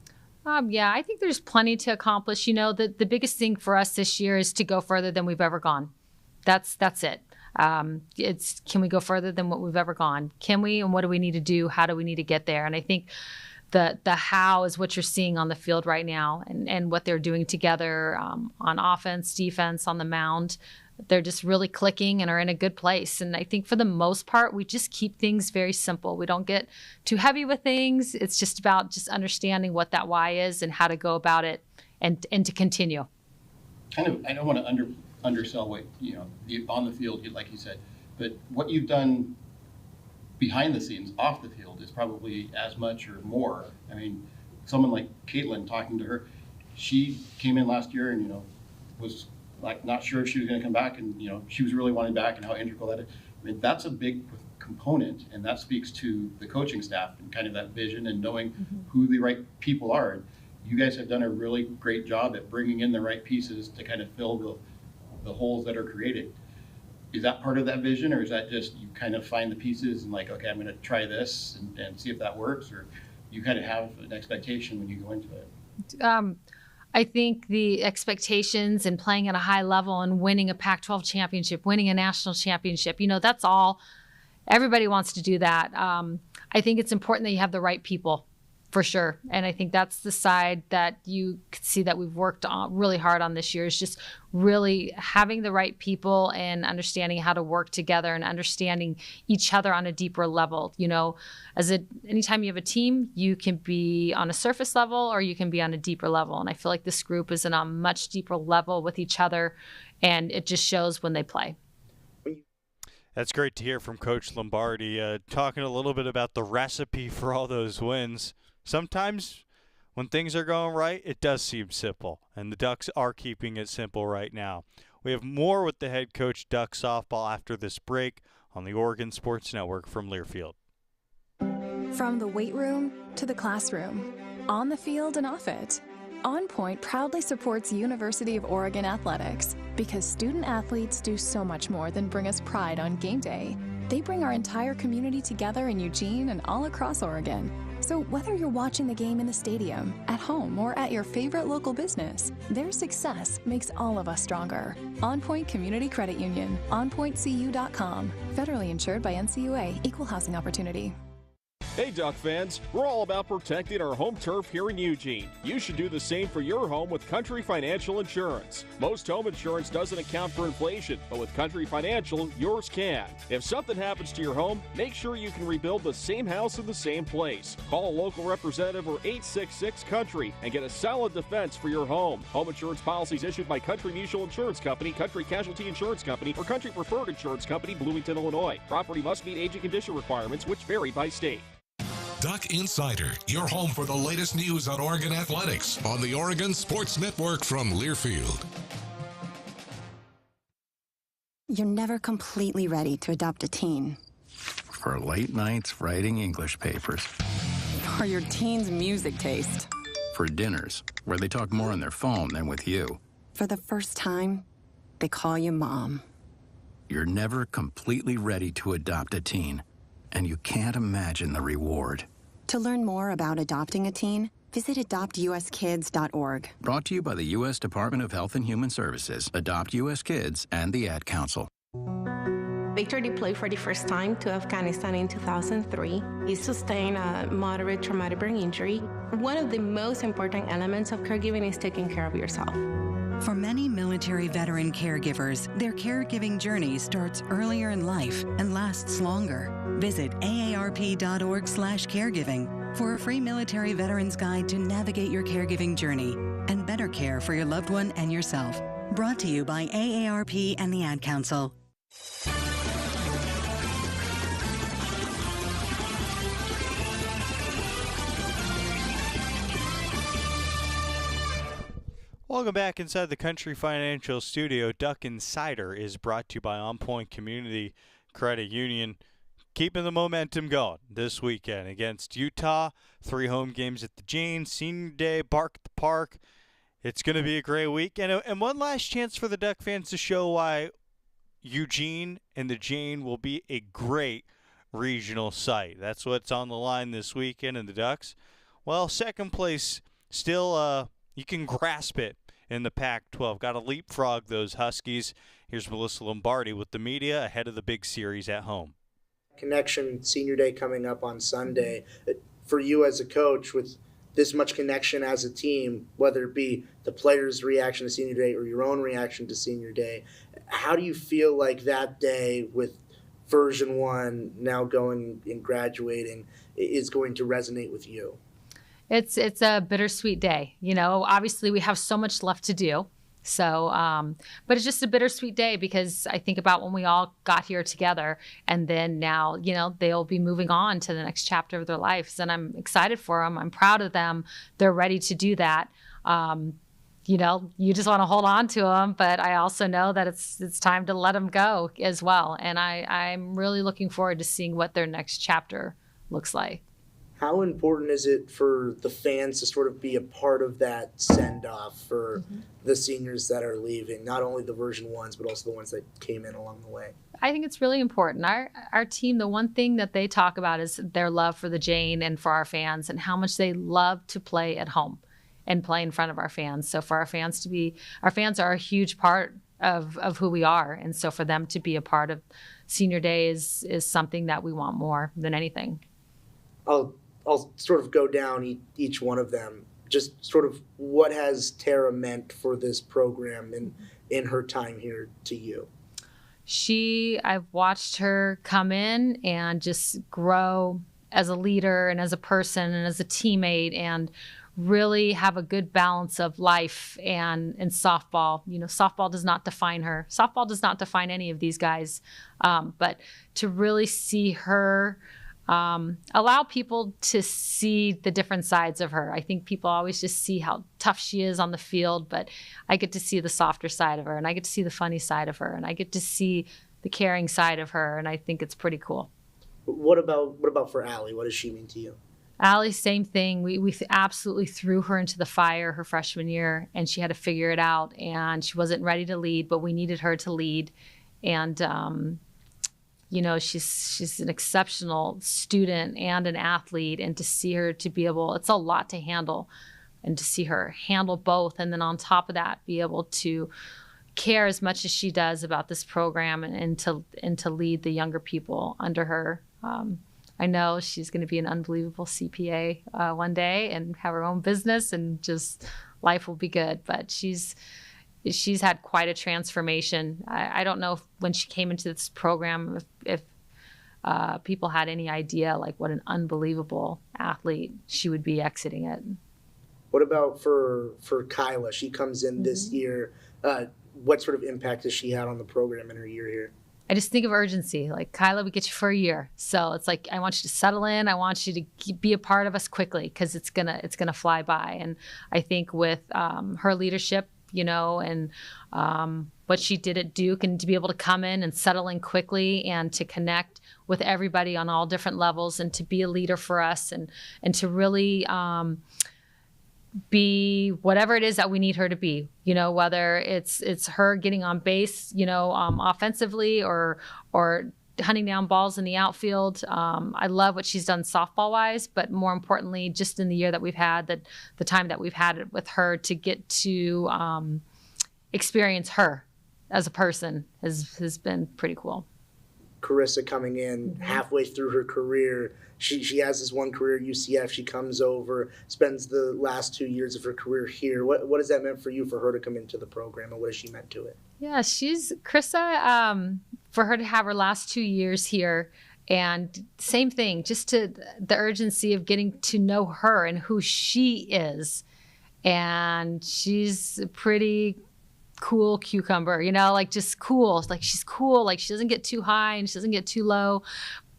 Yeah, I think there's plenty to accomplish. The biggest thing for us this year is to go further than we've ever gone. That's it. It's, can we go further than what we've ever gone? Can we? And what do we need to do? How do we need to get there? And I think the how is what you're seeing on the field right now, and what they're doing together on offense, defense, on the mound. They're just really clicking and are in a good place. And I think for the most part, we just keep things very simple. We don't get too heavy with things. It's just about just understanding what that why is and how to go about it and to continue. I don't want to undersell what, on the field, like you said, but what you've done behind the scenes, off the field, is probably as much or more. I mean, someone like Caitlin, talking to her, she came in last year and, was like not sure if she was going to come back, and she was really wanting back, and how integral that is. I mean, that's a big component, and that speaks to the coaching staff and kind of that vision and knowing who the right people are. And you guys have done a really great job at bringing in the right pieces to kind of fill the holes that are created. Is that part of that vision, or is that just you kind of find the pieces and like, okay, I'm going to try this and see if that works, or you kind of have an expectation when you go into it? I think the expectations and playing at a high level and winning a Pac-12 championship, winning a national championship, that's all. Everybody wants to do that. I think it's important that you have the right people, for sure. And I think that's the side that you could see that we've worked on really hard on this year, is just really having the right people and understanding how to work together and understanding each other on a deeper level. Anytime you have a team, you can be on a surface level or you can be on a deeper level. And I feel like this group is on a much deeper level with each other, and it just shows when they play. That's great to hear from Coach Lombardi, talking a little bit about the recipe for all those wins. Sometimes when things are going right, it does seem simple, and the Ducks are keeping it simple right now. We have more with the head coach Duck softball after this break on the Oregon Sports Network from Learfield. From the weight room to the classroom, on the field and off it, OnPoint proudly supports University of Oregon athletics, because student athletes do so much more than bring us pride on game day. They bring our entire community together in Eugene and all across Oregon. So whether you're watching the game in the stadium, at home, or at your favorite local business, their success makes all of us stronger. OnPoint Community Credit Union, onpointcu.com. Federally insured by NCUA, Equal Housing Opportunity. Hey Duck fans, we're all about protecting our home turf here in Eugene. You should do the same for your home with Country Financial Insurance. Most home insurance doesn't account for inflation, but with Country Financial, yours can. If something happens to your home, make sure you can rebuild the same house in the same place. Call a local representative or 866-COUNTRY and get a solid defense for your home. Home insurance policies issued by Country Mutual Insurance Company, Country Casualty Insurance Company, or Country Preferred Insurance Company, Bloomington, Illinois. Property must meet age and condition requirements, which vary by state. Duck Insider, your home for the latest news on Oregon athletics on the Oregon Sports Network from Learfield. You're never completely ready to adopt a teen. For late nights writing English papers. Or your teen's music taste. For dinners, where they talk more on their phone than with you. For the first time, they call you mom. You're never completely ready to adopt a teen. And you can't imagine the reward. To learn more about adopting a teen, visit adoptuskids.org. Brought to you by the U.S. Department of Health and Human Services, Adopt U.S. Kids, and the Ad Council. Victor deployed for the first time to Afghanistan in 2003. He sustained a moderate traumatic brain injury. One of the most important elements of caregiving is taking care of yourself. For many military veteran caregivers, their caregiving journey starts earlier in life and lasts longer. Visit aarp.org/caregiving for a free military veterans guide to navigate your caregiving journey and better care for your loved one and yourself. Brought to you by AARP and the Ad Council. Welcome back inside the Country Financial Studio. Duck Insider is brought to you by OnPoint Community Credit Union. Keeping the momentum going this weekend against Utah. 3 home games at the Jane, Senior Day, Bark at the Park. It's going to be a great week. And one last chance for the Duck fans to show why Eugene and the Jane will be a great regional site. That's what's on the line this weekend, and the Ducks, well, second place still, you can grasp it in the Pac-12. Got to leapfrog those Huskies. Here's Melyssa Lombardi with the media ahead of the big series at home. Connection Senior Day coming up on Sunday. For you as a coach, with this much connection as a team, whether it be the players' reaction to Senior Day or your own reaction to Senior Day, how do you feel like that day with version 1 now going and graduating is going to resonate with you? It's a bittersweet day. You know, obviously we have so much left to do. So, but it's just a bittersweet day because I think about when we all got here together, and then now, you know, they'll be moving on to the next chapter of their lives, and I'm excited for them. I'm proud of them. They're ready to do that. You know, you just want to hold on to them, but I also know that it's time to let them go as well. And I'm really looking forward to seeing what their next chapter looks like. How important is it for the fans to sort of be a part of that send-off for the seniors that are leaving, not only the version 1s, but also the ones that came in along the way? I think it's really important. Our team, the one thing that they talk about is their love for the Jane and for our fans, and how much they love to play at home and play in front of our fans. So for our fans are a huge part of who we are. And so for them to be a part of Senior Day is something that we want more than anything. I'll sort of go down each one of them. Just sort of what has Tara meant for this program in her time here to you? I've watched her come in and just grow as a leader and as a person and as a teammate, and really have a good balance of life and softball. You know, softball does not define her. Softball does not define any of these guys. But to really see her allow people to see the different sides of her. I think people always just see how tough she is on the field, but I get to see the softer side of her, and I get to see the funny side of her, and I get to see the caring side of her, and I think it's pretty cool. What about for Allie? What does she mean to you? Allie, same thing. We absolutely threw her into the fire her freshman year, and she had to figure it out, and she wasn't ready to lead, but we needed her to lead. And you know, she's an exceptional student and an athlete, and to see her to be able, it's a lot to handle, and to see her handle both, and then on top of that, be able to care as much as she does about this program and to lead the younger people under her. I know she's going to be an unbelievable CPA one day and have her own business, and just life will be good. But she's had quite a transformation. I don't know if when she came into this program, if people had any idea like what an unbelievable athlete she would be exiting it. What about for Kyla? She comes in this year. What sort of impact has she had on the program in her year here? I just think of urgency. Like, Kyla, we get you for a year. So it's like, I want you to settle in. I want you to be a part of us quickly, because it's gonna fly by. And I think with her leadership, you know, and what she did at Duke, and to be able to come in and settle in quickly and to connect with everybody on all different levels, and to be a leader for us, and to really be whatever it is that we need her to be, you know, whether it's her getting on base, you know, offensively, or hunting down balls in the outfield. I love what she's done softball wise, but more importantly, just in the year that we've had, the time that we've had it with her, to get to experience her as a person has been pretty cool. Carissa coming in halfway through her career. She has this one career at UCF. She comes over, spends the last 2 years of her career here. What has that meant for you, for her to come into the program, and what has she meant to it? Yeah, Carissa, for her to have her last 2 years here, and same thing, just to the urgency of getting to know her and who she is. And she's a pretty cool cucumber, you know, like just cool. Like, she's cool. Like, she doesn't get too high and she doesn't get too low,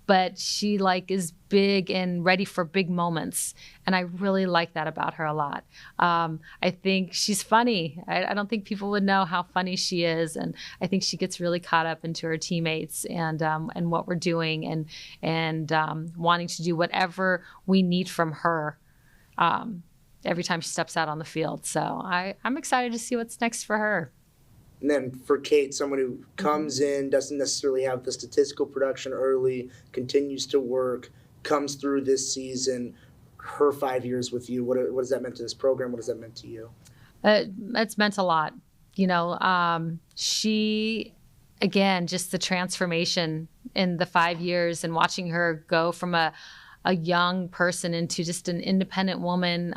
but she like is big and ready for big moments. And I really like that about her a lot. I think she's funny. I don't think people would know how funny she is. And I think she gets really caught up into her teammates and what we're doing, and wanting to do whatever we need from her every time she steps out on the field. So I'm excited to see what's next for her. And then for Kate, someone who comes in, doesn't necessarily have the statistical production early, continues to work, comes through this season, her 5 years with you. What has that meant to this program? What has that meant to you? It's meant a lot. She, again, just the transformation in the 5 years and watching her go from a young person into just an independent woman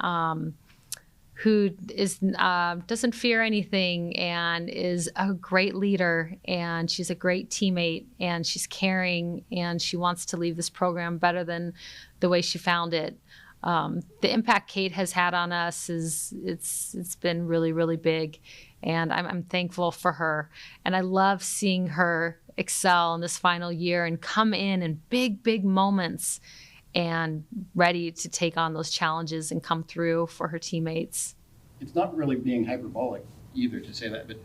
who is doesn't fear anything and is a great leader, and she's a great teammate, and she's caring, and she wants to leave this program better than the way she found it. The impact Kate has had on us it's been really, really big, and I'm thankful for her. And I love seeing her excel in this final year and come in big moments and ready to take on those challenges and come through for her teammates. It's not really being hyperbolic either to say that, but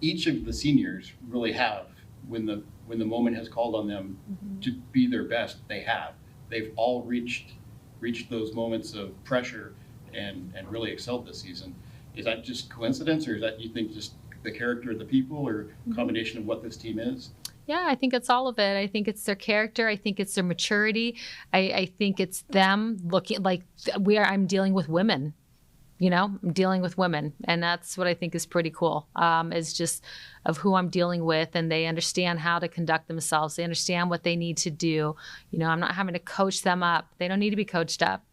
each of the seniors really have, when the moment has called on them to be their best, they have. They've all reached those moments of pressure and really excelled this season. Is that just coincidence, or is that, you think, just the character of the people, or a combination of what this team is? Yeah, I think it's all of it. I think it's their character. I think it's their maturity. I think it's them looking like I'm dealing with women. I'm dealing with women, and that's what I think is pretty cool. Is just of who I'm dealing with, and they understand how to conduct themselves. They understand what they need to do. I'm not having to coach them up. They don't need to be coached up.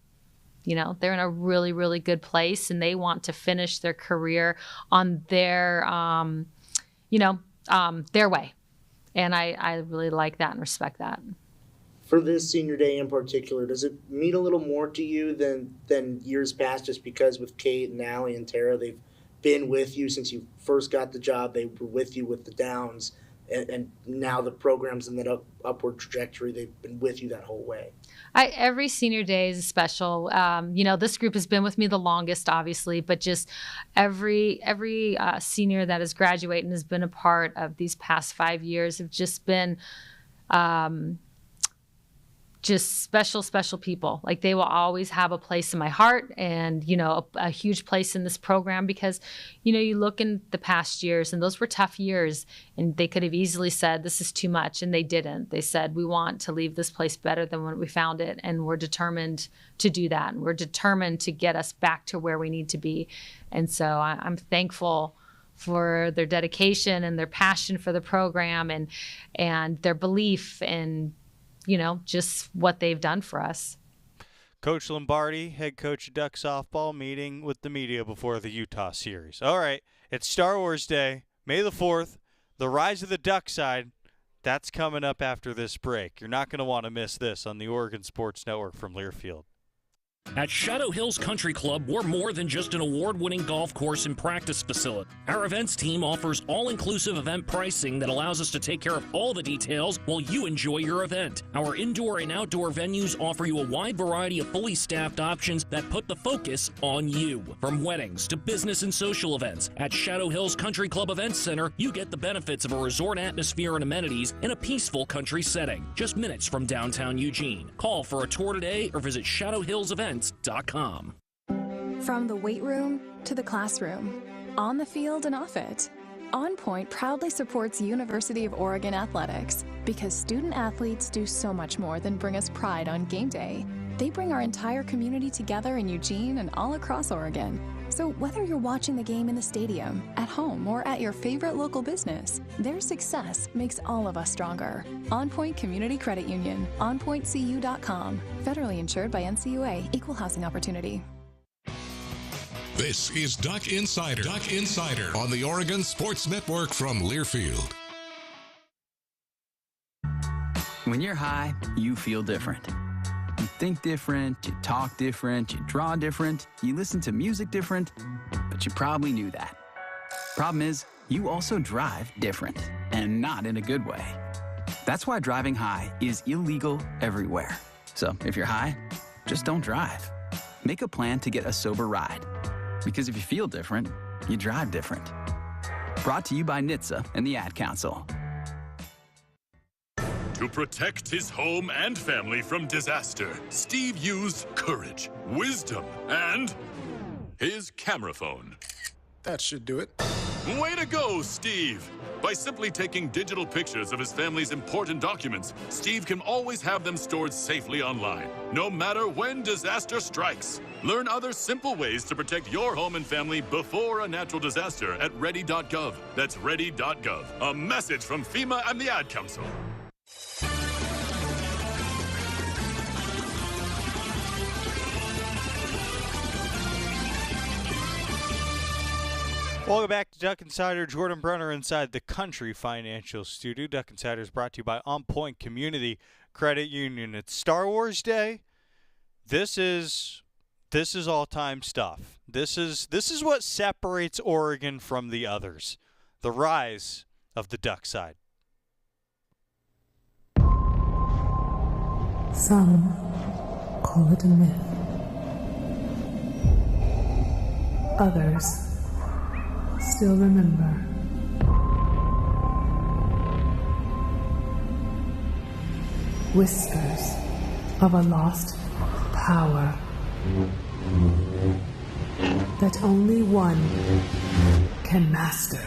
They're in a really, really good place, and they want to finish their career on their, their way. And I really like that and respect that. For this senior day in particular, does it mean a little more to you than years past, just because with Kate and Allie and Tara, they've been with you since you first got the job, they were with you with the downs, and now the program's in that upward trajectory, they've been with you that whole way? Every senior day is special. This group has been with me the longest, obviously, but just every senior that has graduated and has been a part of these past 5 years have just been just special people. Like, they will always have a place in my heart, and a huge place in this program, because you look in the past years, and those were tough years, and they could have easily said this is too much, and they didn't. They said we want to leave this place better than when we found it, and we're determined to do that, and we're determined to get us back to where we need to be. And so I'm thankful for their dedication and their passion for the program, and their belief in just what they've done for us. Coach Lombardi, head coach of Duck softball, meeting with the media before the Utah series. All right, it's Star Wars Day, May the 4th, the rise of the Duck side. That's coming up after this break. You're not going to want to miss this on the Oregon Sports Network from Learfield. At Shadow Hills Country Club, we're more than just an award-winning golf course and practice facility. Our events team offers all-inclusive event pricing that allows us to take care of all the details while you enjoy your event. Our indoor and outdoor venues offer you a wide variety of fully staffed options that put the focus on you. From weddings to business and social events, at Shadow Hills Country Club Events Center, you get the benefits of a resort atmosphere and amenities in a peaceful country setting, just minutes from downtown Eugene. Call for a tour today or visit shadowhillsevents.com. From the weight room to the classroom, on the field and off it, OnPoint proudly supports University of Oregon athletics, because student athletes do so much more than bring us pride on game day. They bring our entire community together in Eugene and all across Oregon. So whether you're watching the game in the stadium, at home, or at your favorite local business, their success makes all of us stronger. OnPoint Community Credit Union, onpointcu.com. Federally insured by NCUA, Equal Housing Opportunity. This is Duck Insider. Duck Insider on the Oregon Sports Network from Learfield. When you're high, you feel different. You think different, you talk different, you draw different, you listen to music different, but you probably knew that. Problem is, you also drive different, and not in a good way. That's why driving high is illegal everywhere. So if you're high, just don't drive. Make a plan to get a sober ride. Because if you feel different, you drive different. Brought to you by NHTSA and the Ad Council. To protect his home and family from disaster, Steve used courage, wisdom, and his camera phone. That should do it. Way to go, Steve! By simply taking digital pictures of his family's important documents, Steve can always have them stored safely online, no matter when disaster strikes. Learn other simple ways to protect your home and family before a natural disaster at ready.gov. That's ready.gov. A message from FEMA and the Ad Council. Welcome back to Duck Insider. Jordan Brunner inside the Country Financial Studio. Duck Insider is brought to you by OnPoint Community Credit Union. It's Star Wars Day. This is all-time stuff. This is what separates Oregon from the others. The rise of the Duck side. Some call it a myth. Others still remember. Whispers of a lost power that only one can master.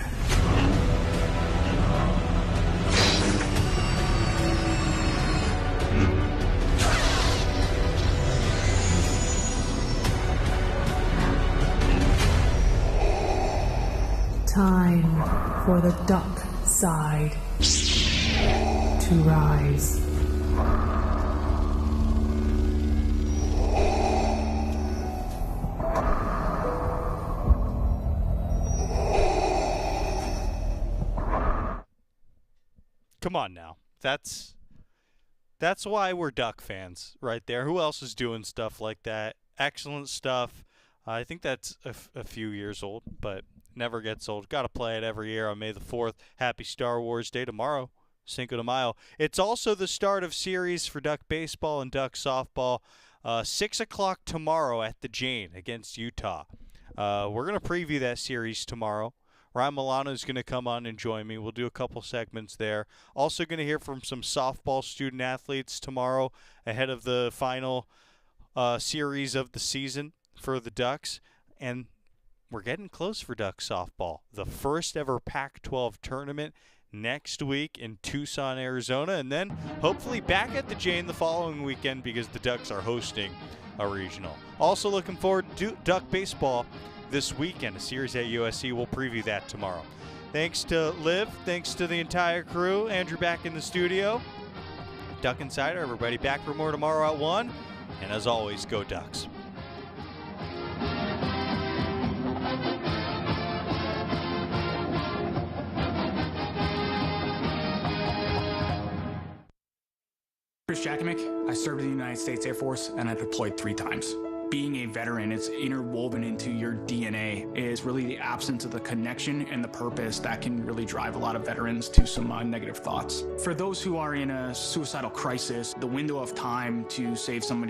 Time for the Duck side to rise. Come on now. That's why we're Duck fans right there. Who else is doing stuff like that? Excellent stuff. I think that's a few years old, but never gets old. Got to play it every year on May the 4th. Happy Star Wars Day tomorrow, Cinco de Mayo. It's also the start of series for Duck baseball and Duck softball. 6 o'clock tomorrow at the Jane against Utah. We're going to preview that series tomorrow. Ryan Milano is going to come on and join me. We'll do a couple segments there. Also going to hear from some softball student athletes tomorrow ahead of the final series of the season for the Ducks. And we're getting close for Duck softball. The first ever Pac-12 tournament next week in Tucson, Arizona. And then hopefully back at the Jane the following weekend because the Ducks are hosting a regional. Also looking forward to Duck baseball this weekend, a series at USC. We'll preview that tomorrow. Thanks to Liv. Thanks to the entire crew. Andrew back in the studio. Duck Insider, everybody back for more tomorrow at 1. And as always, go Ducks. Chris Jakimick, I served in the United States Air Force and I deployed 3 times. Being a veteran, it's interwoven into your DNA, is really the absence of the connection and the purpose that can really drive a lot of veterans to some negative thoughts. For those who are in a suicidal crisis, the window of time to save somebody's